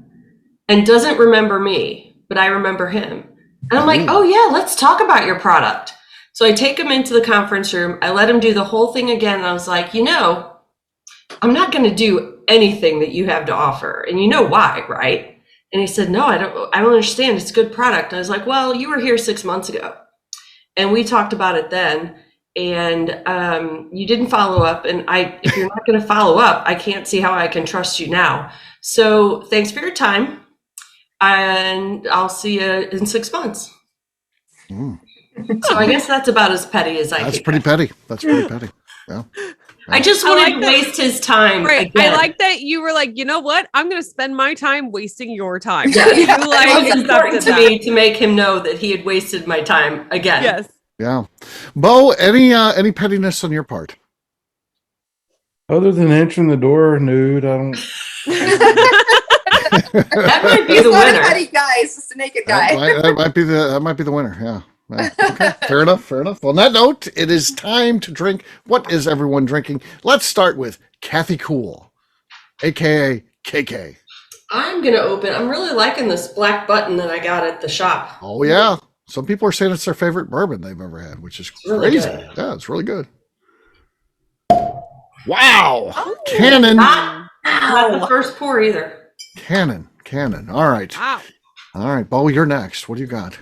Speaker 5: and doesn't remember me, but I remember him. And I'm like, oh yeah, let's talk about your product. So I take him into the conference room. I let him do the whole thing again. And I was like, I'm not going to do anything that you have to offer. And you know why, right? And he said, no, I don't understand. It's a good product. And I was like, well, you were here 6 months ago and we talked about it then. And you didn't follow up. And if you're not going to follow up, I can't see how I can trust you now. So thanks for your time. And I'll see you in 6 months. So I guess that's about as petty as I can.
Speaker 1: That's pretty petty. That's pretty petty. Yeah.
Speaker 5: I just wanted to waste his time.
Speaker 4: Right. Again. I like that you were like, you know what? I'm going to spend my time wasting your time. It
Speaker 5: was important to me to make him know that he had wasted my time again.
Speaker 4: Yes.
Speaker 1: Yeah. Bo, any pettiness on your part?
Speaker 6: Other than entering the door nude, I don't.
Speaker 5: That might be the winner.
Speaker 3: Petty guy, it's just a naked guy.
Speaker 1: That might be the winner. Yeah. Okay. Fair enough. Well, on that note, it is time to drink. What is everyone drinking? Let's start with Kathy Cool, aka KK.
Speaker 5: I'm gonna open. I'm really liking this black button that I got at the shop.
Speaker 1: Oh yeah. Some people are saying it's their favorite bourbon they've ever had, which is
Speaker 5: really
Speaker 1: crazy.
Speaker 5: Good.
Speaker 1: Yeah, it's really good. Wow. Cannon.
Speaker 5: Not the first pour either.
Speaker 1: Cannon. All right.
Speaker 4: Wow.
Speaker 1: All right, Bo, you're next. What do you got?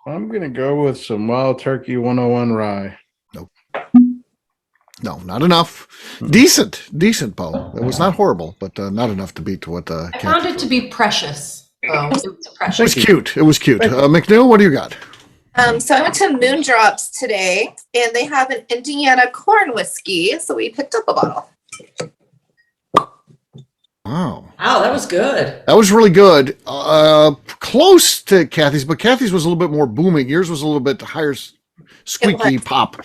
Speaker 6: I'm going to go with some Wild Turkey 101 rye.
Speaker 1: Nope. No, not enough. Decent, Bo. It was not horrible, but not enough to beat what
Speaker 5: I found it to be precious. Oh, it was precious.
Speaker 1: It was cute. McNew, what do you got?
Speaker 3: So I went to Moondrops today, and they have an Indiana corn whiskey, so we picked up a bottle.
Speaker 1: Wow.
Speaker 5: Wow, that was good.
Speaker 1: That was really good. Close to Kathy's, but Kathy's was a little bit more booming. Yours was a little bit higher squeaky pop.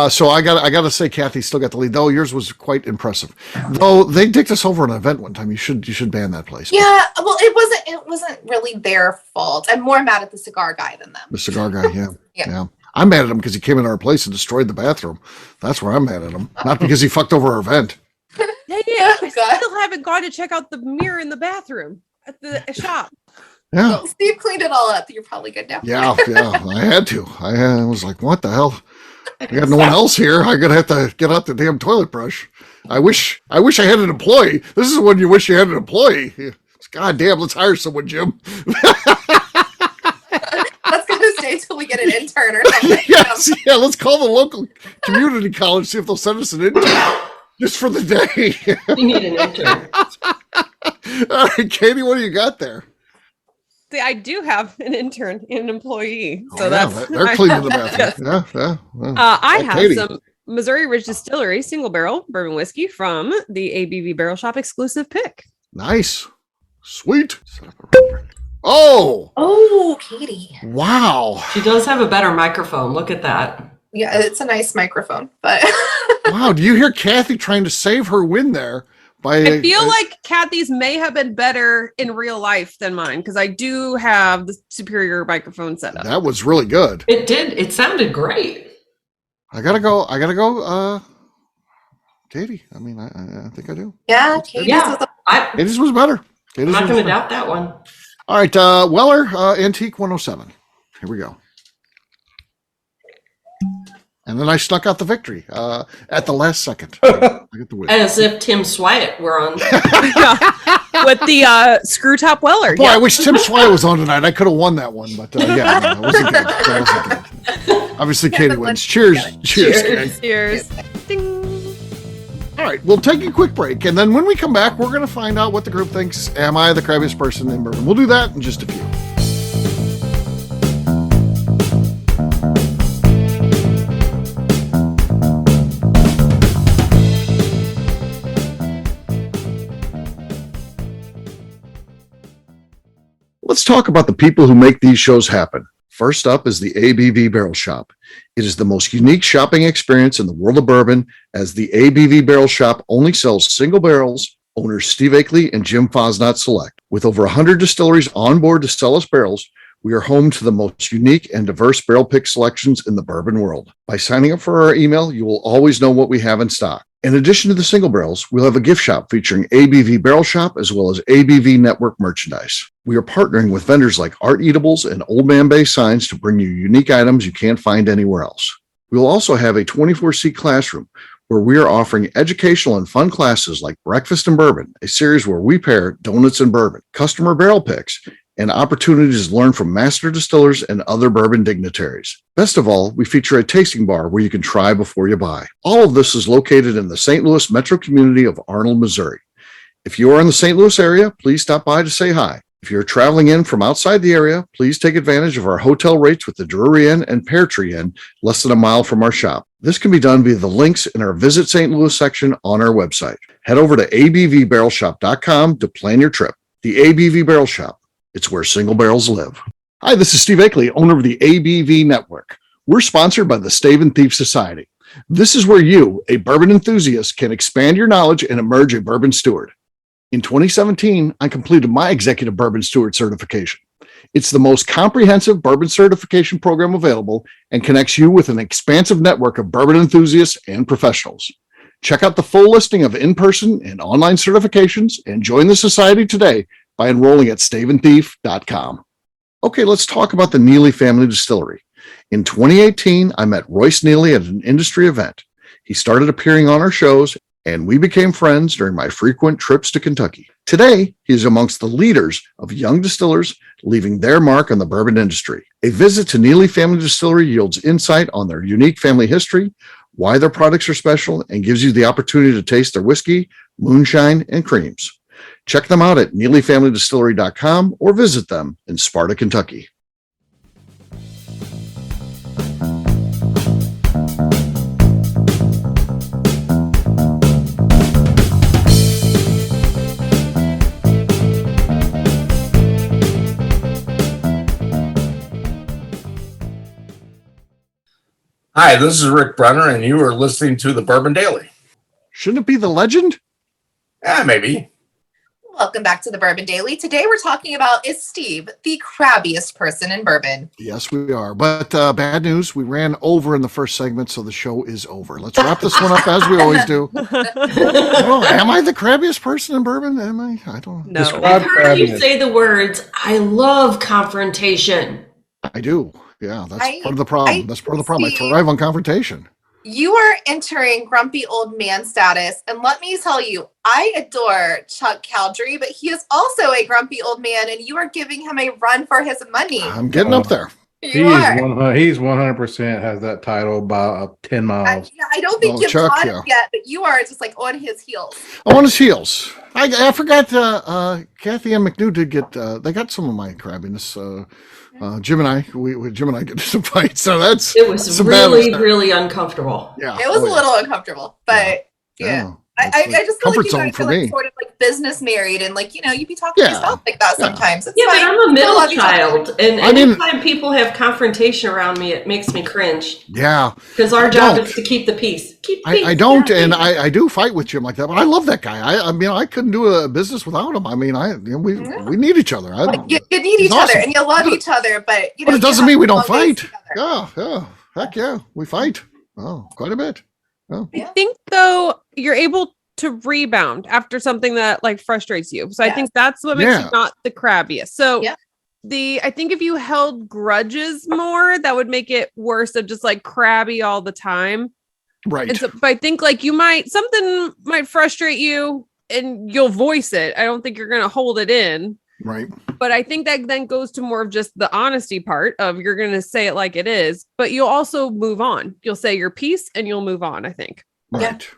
Speaker 1: So I got to say Kathy still got the lead, though yours was quite impressive. Though they dicked us over an event one time. You should ban that place.
Speaker 3: Yeah, well, it wasn't really their fault. I'm more mad at the cigar guy than them.
Speaker 1: The cigar guy, yeah.
Speaker 3: Yeah.
Speaker 1: I'm mad at him because he came in our place and destroyed the bathroom. That's where I'm mad at him. Not because he fucked over our event.
Speaker 4: Yeah, I still haven't gone to check out the mirror in the bathroom at the shop.
Speaker 1: Yeah.
Speaker 3: Well, Steve cleaned it all up. You're probably good now.
Speaker 1: Yeah. I had to. I was like, what the hell? I got no one else here. I'm gonna have to get out the damn toilet brush. I wish I had an employee. This is when you wish you had an employee. God damn, let's hire someone, Jim.
Speaker 3: Let's go stay till we get an intern or something.
Speaker 1: Yes, yeah, let's call the local community college, see if they'll send us an intern. Just for the day.
Speaker 5: You need an intern.
Speaker 1: All right, Katie, what do you got there?
Speaker 4: See, I do have an intern and an employee. So
Speaker 1: Oh,
Speaker 4: that's
Speaker 1: they're cleaning the bathroom. Yeah.
Speaker 4: I have
Speaker 1: Katie.
Speaker 4: some Missouri Ridge Distillery single barrel bourbon whiskey from the ABV Barrel Shop exclusive pick.
Speaker 1: Nice. Sweet. Oh,
Speaker 3: Katie.
Speaker 1: wow.
Speaker 5: She does have a better microphone. Look at that.
Speaker 3: Yeah, it's a nice microphone, but
Speaker 1: Wow, do you hear Kathy trying to save her win there?
Speaker 4: I feel like Kathy's may have been better in real life than mine because I do have the superior microphone setup.
Speaker 1: That was really good.
Speaker 5: It did. It sounded great.
Speaker 1: I gotta go. Katie. I mean, I think I do.
Speaker 3: yeah, Katie's was
Speaker 1: Katie's was better.
Speaker 5: I'm not going to doubt that one.
Speaker 1: All right, Weller, Antique 107. Here we go. And then I snuck out the victory at the last second. I get the win.
Speaker 5: As if Tim Swyatt were on.
Speaker 4: With the screw top Weller.
Speaker 1: Boy, I wish Tim Swyatt was on tonight. I could have won that one, but yeah, no, it wasn't good. That wasn't good. Obviously, Katie wins. Cheers. Cheers, Katie.
Speaker 4: Cheers. Ding.
Speaker 1: All right, we'll take a quick break, and then when we come back, we're going to find out what the group thinks. Am I the crabbiest person in bourbon? We'll do that in just a few. Let's talk about the people who make these shows happen. First up is the ABV Barrel Shop. It is the most unique shopping experience in the world of bourbon, as the ABV Barrel Shop only sells single barrels. Owners Steve Akley and Jim Fosnot select. With over 100 distilleries on board to sell us barrels, we are home to the most unique and diverse barrel pick selections in the bourbon world. By signing up for our email, you will always know what we have in stock. In addition to the single barrels, we'll have a gift shop featuring ABV Barrel Shop as well as ABV Network merchandise. We are partnering with vendors like Art Eatables and Old Man Bay Signs to bring you unique items you can't find anywhere else. We'll also have a 24-seat classroom where we are offering educational and fun classes like Breakfast and Bourbon, a series where we pair donuts and bourbon, customer barrel picks, and opportunities to learn from master distillers and other bourbon dignitaries. Best of all, we feature a tasting bar where you can try before you buy. All of this is located in the St. Louis metro community of Arnold, Missouri. If you are in the St. Louis area, please stop by to say hi. If you're traveling in from outside the area, please take advantage of our hotel rates with the Drury Inn and Pear Tree Inn, less than a mile from our shop. This can be done via the links in our Visit St. Louis section on our website. Head over to abvbarrelshop.com to plan your trip. The ABV Barrel Shop. It's where single barrels live. Hi, this is Steve Akley, owner of the ABV Network. We're sponsored by the Stave and Thief Society. This is where you, a bourbon enthusiast, can expand your knowledge and emerge a bourbon steward. In 2017, I completed my Executive Bourbon Steward certification. It's the most comprehensive bourbon certification program available and connects you with an expansive network of bourbon enthusiasts and professionals. Check out the full listing of in-person and online certifications and join the society today by enrolling at staveandthief.com. Okay, let's talk about the Neely Family Distillery. In 2018, I met Royce Neely at an industry event. He started appearing on our shows, and we became friends during my frequent trips to Kentucky. Today, he is amongst the leaders of young distillers leaving their mark on the bourbon industry. A visit to Neely Family Distillery yields insight on their unique family history, why their products are special, and gives you the opportunity to taste their whiskey, moonshine, and creams. Check them out at neelyfamilydistillery.com or visit them in Sparta, Kentucky.
Speaker 2: Hi, this is Rick Brunner, and you are listening to the Bourbon Daily.
Speaker 1: Shouldn't it be the legend?
Speaker 2: Maybe.
Speaker 3: Welcome back to the Bourbon Daily. Today we're talking about, is Steve the crabbiest person in bourbon?
Speaker 1: Yes, we are. But bad news, we ran over in the first segment, so the show is over. Let's wrap this one up as we always do. Well, am I the crabbiest person in bourbon? Am I? I don't know.
Speaker 4: No.
Speaker 5: I've heard you say the words, I love confrontation.
Speaker 1: I do. Yeah, that's part of the problem. That's part of the problem. I thrive on confrontation.
Speaker 3: You are entering grumpy old man status. And let me tell you, I adore Chuck Caldry, but he is also a grumpy old man, and you are giving him a run for his money.
Speaker 1: I'm getting up there.
Speaker 6: He's 100% has that title by 10 miles.
Speaker 3: I don't think you've caught him yet, but you are just like on his heels.
Speaker 1: I'm on his heels. I forgot Kathy and McNew did get, they got some of my crabbiness. Jim and I get into some fights, so it
Speaker 5: was really uncomfortable.
Speaker 3: Yeah, it was a little uncomfortable, but yeah. I just feel like you guys are like sort of like business married, and like, you know, you'd be talking to yourself like that sometimes. It's
Speaker 5: but I'm a middle child, and anytime people have confrontation around me, it makes me cringe.
Speaker 1: Yeah,
Speaker 5: because our job is to keep the peace.
Speaker 1: I don't, and I do fight with Jim like that, but I love that guy. I mean, I couldn't do a business without him. I mean, we need each other.
Speaker 3: You need each other, and you love each other, but you know,
Speaker 1: it doesn't mean we don't fight. Yeah, heck yeah, we fight. Oh, quite a bit. Oh.
Speaker 4: I think though you're able to rebound after something that like frustrates you. So I think that's what makes you not the crabbiest. So I think if you held grudges more, that would make it worse of just like crabby all the time.
Speaker 1: Right.
Speaker 4: So, but I think like something might frustrate you and you'll voice it. I don't think you're going to hold it in.
Speaker 1: Right.
Speaker 4: But I think that then goes to more of just the honesty part of you're going to say it like it is, but you'll also move on. You'll say your piece and you'll move on, I think.
Speaker 1: Right.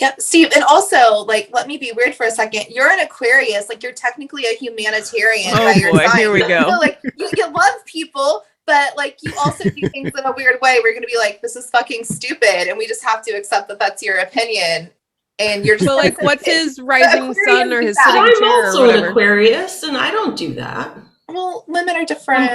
Speaker 3: Yeah, Steve, and also, like, let me be weird for a second. You're an Aquarius, like, you're technically a humanitarian by your sign.
Speaker 4: Here we go.
Speaker 3: So, like, you love people, but, like, you also do things in a weird way. We're going to be like, this is fucking stupid, and we just have to accept that that's your opinion. And you're just
Speaker 4: so, like, what's his rising sun or his sitting
Speaker 5: I'm
Speaker 4: chair
Speaker 5: also
Speaker 4: or whatever?
Speaker 5: An Aquarius, and I don't do that.
Speaker 3: Well, women are different.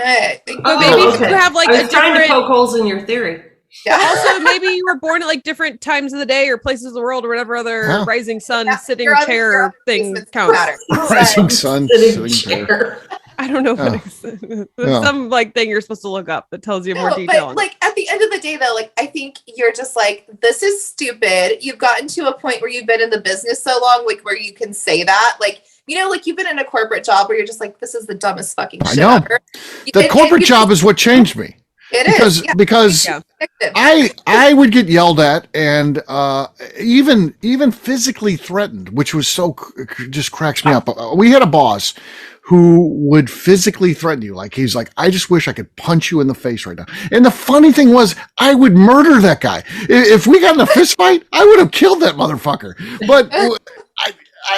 Speaker 4: But maybe you have, like,
Speaker 5: I was trying to poke holes in your theory.
Speaker 3: Yeah.
Speaker 4: Also, maybe you were born at like different times of the day or places of the world or whatever other rising sun sitting chair thing counts.
Speaker 1: Rising sun sitting chair.
Speaker 4: I don't know what it's some like thing you're supposed to look up that tells you more detail.
Speaker 3: But like at the end of the day, though, like I think you're just like, this is stupid. You've gotten to a point where you've been in the business so long, like where you can say that, like. You know, like you've been in a corporate job where you're just like, this is the dumbest fucking shit ever.
Speaker 1: The corporate job is what changed me. Because I would get yelled at and even physically threatened, which was just cracks me up. We had a boss who would physically threaten you. Like he's like, I just wish I could punch you in the face right now. And the funny thing was, I would murder that guy. If we got in a fist fight, I would have killed that motherfucker. But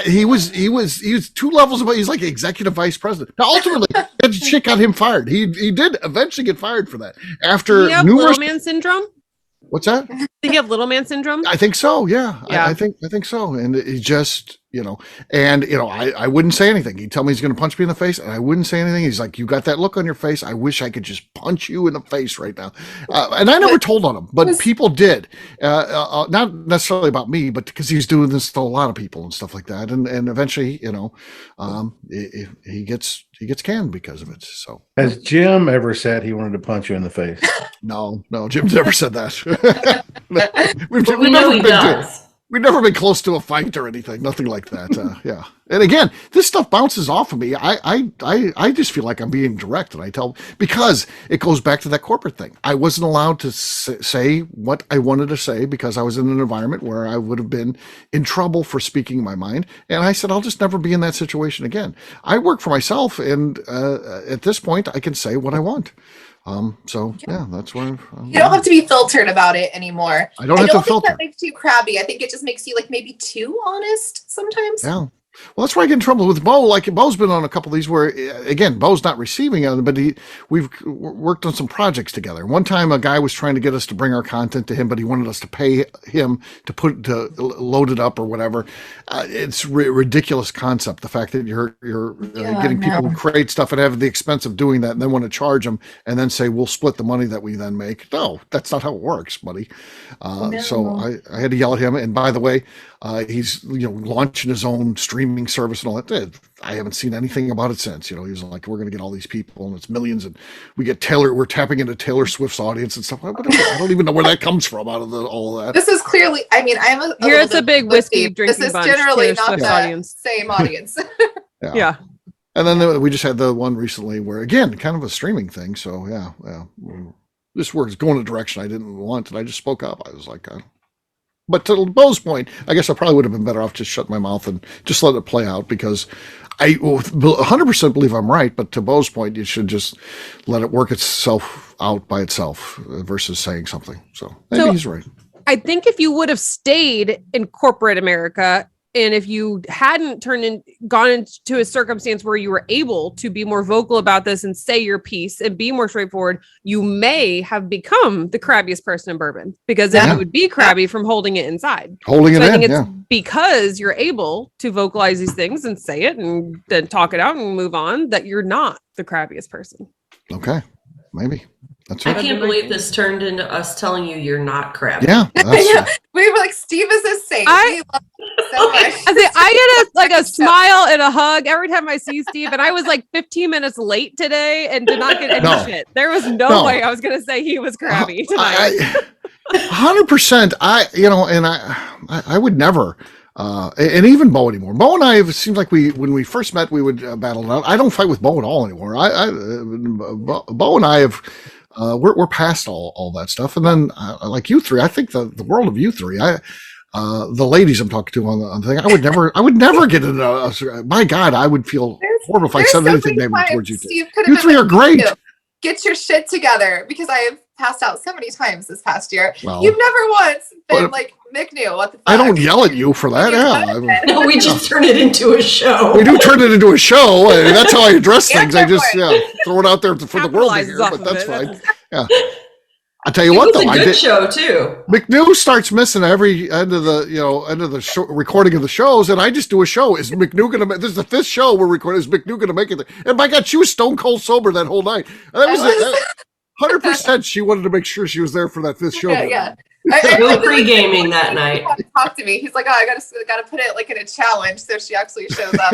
Speaker 1: he was 2 levels above. He's like executive vice president. Now, ultimately, that shit got him fired. He did eventually get fired for that. After
Speaker 4: Did he have little man syndrome?
Speaker 1: What's that?
Speaker 4: Did he have little man syndrome?
Speaker 1: I think so. Yeah. I think so. And it just, I wouldn't say anything. He'd tell me he's going to punch me in the face and I wouldn't say anything. He's like, you got that look on your face. I wish I could just punch you in the face right now. And I never told on him, but people did. Not necessarily about me, but because he's doing this to a lot of people and stuff like that. And eventually, he gets canned because of it. So
Speaker 6: has Jim ever said he wanted to punch you in the face?
Speaker 1: No, Jim's never said that. We've never been close to a fight or anything. Nothing like that. Yeah. And again, this stuff bounces off of me. I just feel like I'm being direct, and because it goes back to that corporate thing. I wasn't allowed to say what I wanted to say because I was in an environment where I would have been in trouble for speaking my mind. And I said, I'll just never be in that situation again. I work for myself, and at this point, I can say what I want. That's where
Speaker 3: you don't have to be filtered about it anymore.
Speaker 1: I don't have to filter.
Speaker 3: That makes you crabby. I think it just makes you like maybe too honest sometimes.
Speaker 1: Yeah. Well, that's where I get in trouble with Bo. Like Bo's been on a couple of these where, again, Bo's not receiving it, but we've worked on some projects together. One time, a guy was trying to get us to bring our content to him, but he wanted us to pay him to load it up or whatever. It's ridiculous concept. The fact that you're getting people who create stuff and have the expense of doing that, and then want to charge them, and then say we'll split the money that we then make. No, that's not how it works, buddy. So I had to yell at him. And by the way, he's launching his own streaming service and all that. I haven't seen anything about it since. He's like, we're going to get all these people and it's millions, and we're tapping into Taylor Swift's audience and stuff. I don't even know where that comes from out of all that.
Speaker 3: This is clearly, I'm
Speaker 4: here it's a big whiskey drinking
Speaker 3: This is
Speaker 4: bunch,
Speaker 3: generally
Speaker 4: Taylor
Speaker 3: not
Speaker 4: Swift
Speaker 3: the
Speaker 4: audience.
Speaker 3: same audience.
Speaker 4: Yeah.
Speaker 1: And then we just had the one recently where, again, kind of a streaming thing. So yeah. This was going a direction I didn't want, and I just spoke up. I was like, but to Bo's point, I guess I probably would have been better off just shut my mouth and just let it play out, because I 100% believe I'm right. But to Bo's point, you should just let it work itself out by itself versus saying something. So maybe he's right.
Speaker 4: I think if you would have stayed in corporate America, and if you hadn't gone into a circumstance where you were able to be more vocal about this and say your piece and be more straightforward, you may have become the crabbiest person in bourbon, because then you would be crabby from holding it inside. I think it's because you're able to vocalize these things and say it and then talk it out and move on that you're not the crabbiest person.
Speaker 1: Okay, maybe. That's
Speaker 5: I can't believe this turned into us telling you you're not crabby.
Speaker 1: Yeah.
Speaker 3: We were like, Steve is a saint. We love him so much.
Speaker 4: I get a smile and a hug every time I see Steve, and I was like 15 minutes late today and did not get any shit. There was no way I was going to say he was crabby tonight.
Speaker 1: 100%. I would never. And even Bo anymore. Bo and I, it seems like when we first met, we would battle it out. I don't fight with Bo at all anymore. Bo and I have. We're past all that stuff. And then like you three, I think the world of you three, the ladies I'm talking to on the thing, I would never get into my God, I would feel horrible if I said anything negative towards you two. You three are great.
Speaker 3: Get your shit together, because I have passed out so many times this past year. Well, you've never once been like, McNew, what the fuck?
Speaker 1: I don't yell at you for that.
Speaker 5: No, we just turn it into a show.
Speaker 1: We do turn it into a show. I mean, that's how I address things. I just throw it out there for the world to hear, but that's fine. Yeah. I tell you what, though,
Speaker 5: I did a good show too.
Speaker 1: McNew starts missing every end of the show, recording of the shows, and I just do a show. Is McNew gonna? This is the 5th show we're recording. Is McNew gonna make it? And my God, she was stone cold sober that whole night. And that was 100%. She wanted to make sure she was there for that 5th show.
Speaker 3: Yeah.
Speaker 5: No pre-gaming that night.
Speaker 3: Talk to me. He's like, I gotta put it like in a challenge so she actually shows up.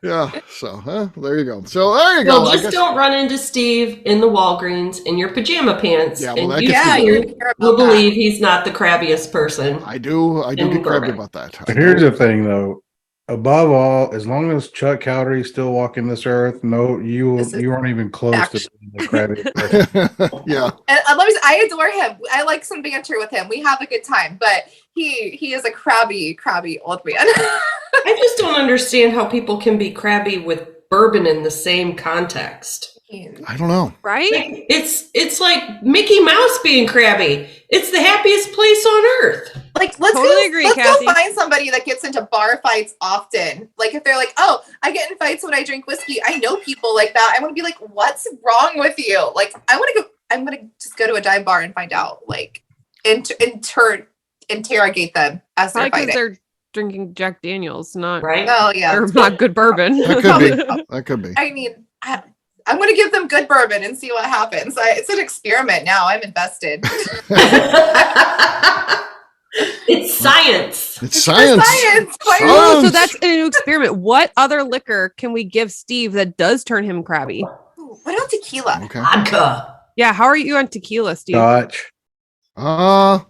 Speaker 1: Yeah. So there you go. So there you go.
Speaker 5: Well, just don't run into Steve in the Walgreens in your pajama pants.
Speaker 1: Yeah. Well,
Speaker 5: you will believe he's not the crabbiest person.
Speaker 1: I do get crabby about that.
Speaker 6: Here's the thing, though. Above all, as long as Chuck Cowdery is still walking this earth, you aren't even close to being the crabbiest person.
Speaker 3: Yeah. And I adore him. I like some banter with him. We have a good time, but he is a crabby old man.
Speaker 5: I just don't understand how people can be crabby with bourbon in the same context.
Speaker 1: I don't know.
Speaker 4: Right?
Speaker 5: Like, it's like Mickey Mouse being crabby. It's the happiest place on earth.
Speaker 3: Like, let's go find somebody that gets into bar fights often. Like, if they're like, oh, I get in fights when I drink whiskey. I know people like that. I want to be like, what's wrong with you? Like, I'm going to just go to a dive bar and find out, like, interrogate them as they're fighting.
Speaker 4: They're drinking Jack Daniels, not
Speaker 5: right.
Speaker 3: Oh, yeah.
Speaker 4: Or not good bourbon.
Speaker 1: That could be.
Speaker 3: I mean, I'm going to give them good bourbon and see what happens. It's an experiment now. I'm invested.
Speaker 5: It's science.
Speaker 1: It's science.
Speaker 4: Oh, so that's an experiment. What other liquor can we give Steve that does turn him crabby?
Speaker 3: Ooh, what about tequila?
Speaker 1: Okay.
Speaker 5: Vodka.
Speaker 4: Yeah, how are you on tequila, Steve?
Speaker 6: Scotch.
Speaker 1: Yeah,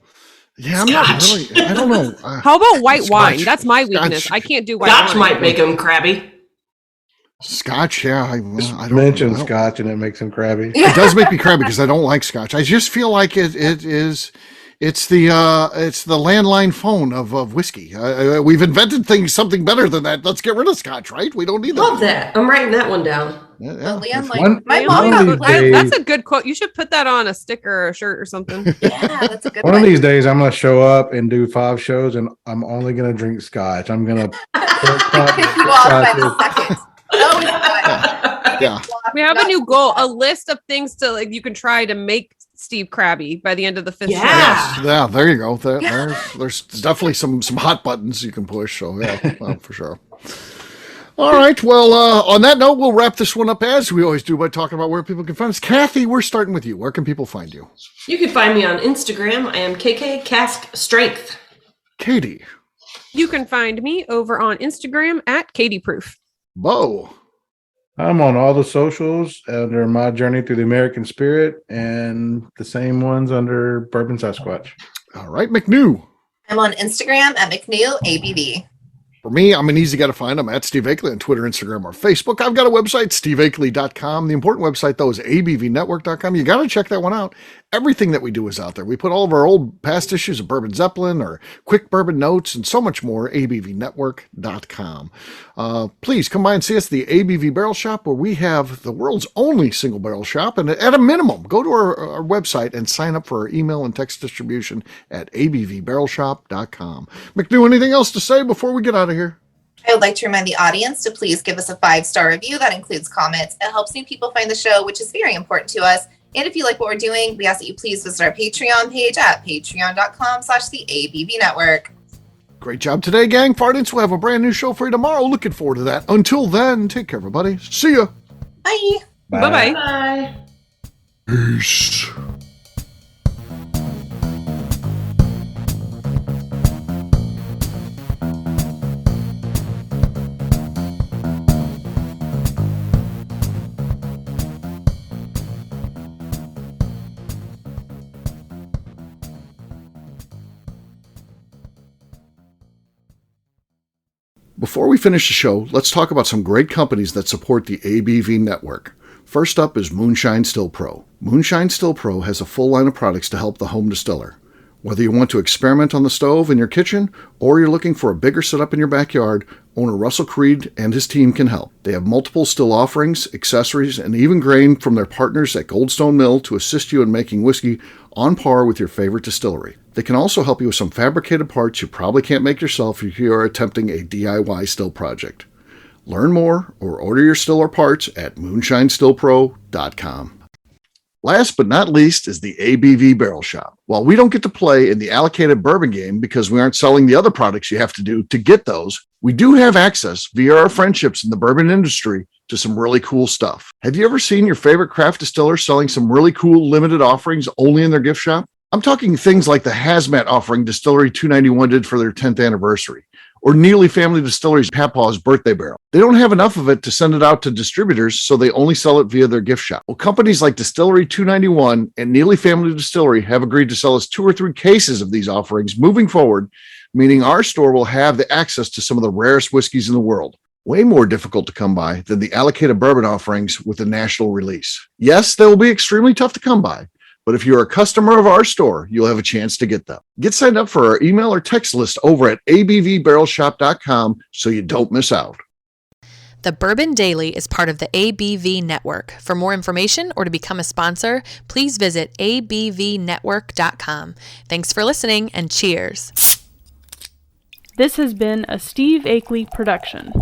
Speaker 1: I'm not really. I don't know.
Speaker 4: How about white wine? That's my weakness. I can't do white wine.
Speaker 5: Scotch might make him crabby.
Speaker 1: Scotch, yeah. I don't
Speaker 6: mention Scotch and it makes him crabby.
Speaker 1: It does make me crabby because I don't like Scotch. I just feel like it is. It's the landline phone of whiskey. We've invented something better than that. Let's get rid of scotch, right? We don't need that.
Speaker 5: Love that. I'm writing that one down.
Speaker 1: Yeah.
Speaker 3: Landline. My mom got
Speaker 4: that's a good quote. You should put that on a sticker or a shirt or something.
Speaker 3: Yeah, that's a good
Speaker 6: one. One of these days, I'm going to show up and do 5 shows, and I'm only going to drink scotch. I'm going to.
Speaker 1: Yeah.
Speaker 4: We have a new goal, a list of things to you can try to make Steve crabby by the end of the 5th show.
Speaker 1: Yes. Yeah, there you go. There's definitely some hot buttons you can push. So yeah, well, for sure. All right. Well, on that note, we'll wrap this one up as we always do by talking about where people can find us. Kathy, we're starting with you. Where can people find you?
Speaker 5: You can find me on Instagram. I am KK Cask Strength.
Speaker 1: Katie.
Speaker 4: You can find me over on Instagram at Katie Proof.
Speaker 1: Bo.
Speaker 6: I'm on all the socials under My Journey Through the American Spirit, and the same ones under Bourbon Sasquatch.
Speaker 1: All right, McNew.
Speaker 3: I'm on Instagram at McNew ABV.
Speaker 1: For me, I'm an easy guy to find. I'm at Steve Akley on Twitter, Instagram, or Facebook. I've got a website, steveakley.com. The important website, though, is abvnetwork.com. You got to check that one out. Everything that we do is out there. We put all of our old past issues of Bourbon Zeppelin or quick bourbon notes and so much more, abvnetwork.com. Please come by and see us at the ABV Barrel Shop, where we have the world's only single barrel shop. And at a minimum, go to our website and sign up for our email and text distribution at abvbarrelshop.com. McNew, anything else to say before we get out of here?
Speaker 3: I would like to remind the audience to please give us a 5-star review. That includes comments. It helps new people find the show, which is very important to us. And if you like what we're doing, we ask that you please visit our Patreon page at patreon.com/the ABV Network.
Speaker 1: Great job today, gang. Fartins will have a brand new show for you tomorrow. Looking forward to that. Until then, take care, everybody. See ya.
Speaker 3: Bye.
Speaker 4: Bye-bye.
Speaker 5: Bye.
Speaker 1: Peace. Before we finish the show, let's talk about some great companies that support the ABV network. First up is Moonshine Still Pro. Moonshine Still Pro has a full line of products to help the home distiller. Whether you want to experiment on the stove in your kitchen or you're looking for a bigger setup in your backyard, owner Russell Creed and his team can help. They have multiple still offerings, accessories, and even grain from their partners at Goldstone Mill to assist you in making whiskey on par with your favorite distillery. They can also help you with some fabricated parts you probably can't make yourself if you are attempting a DIY still project. Learn more or order your still or parts at moonshinestillpro.com. Last but not least is the ABV Barrel Shop. While we don't get to play in the allocated bourbon game because we aren't selling the other products you have to do to get those, we do have access via our friendships in the bourbon industry to some really cool stuff. Have you ever seen your favorite craft distiller selling some really cool limited offerings only in their gift shop? I'm talking things like the hazmat offering Distillery 291 did for their 10th anniversary, or Neely Family Distillery's Papaw's birthday barrel. They don't have enough of it to send it out to distributors, so they only sell it via their gift shop. Well, companies like Distillery 291 and Neely Family Distillery have agreed to sell us 2 or 3 cases of these offerings moving forward, meaning our store will have the access to some of the rarest whiskeys in the world. Way more difficult to come by than the allocated bourbon offerings with a national release. Yes, they will be extremely tough to come by, but if you're a customer of our store, you'll have a chance to get them. Get signed up for our email or text list over at abvbarrelshop.com so you don't miss out.
Speaker 7: The Bourbon Daily is part of the ABV Network. For more information or to become a sponsor, please visit abvnetwork.com. Thanks for listening and cheers.
Speaker 8: This has been a Steve Akley production.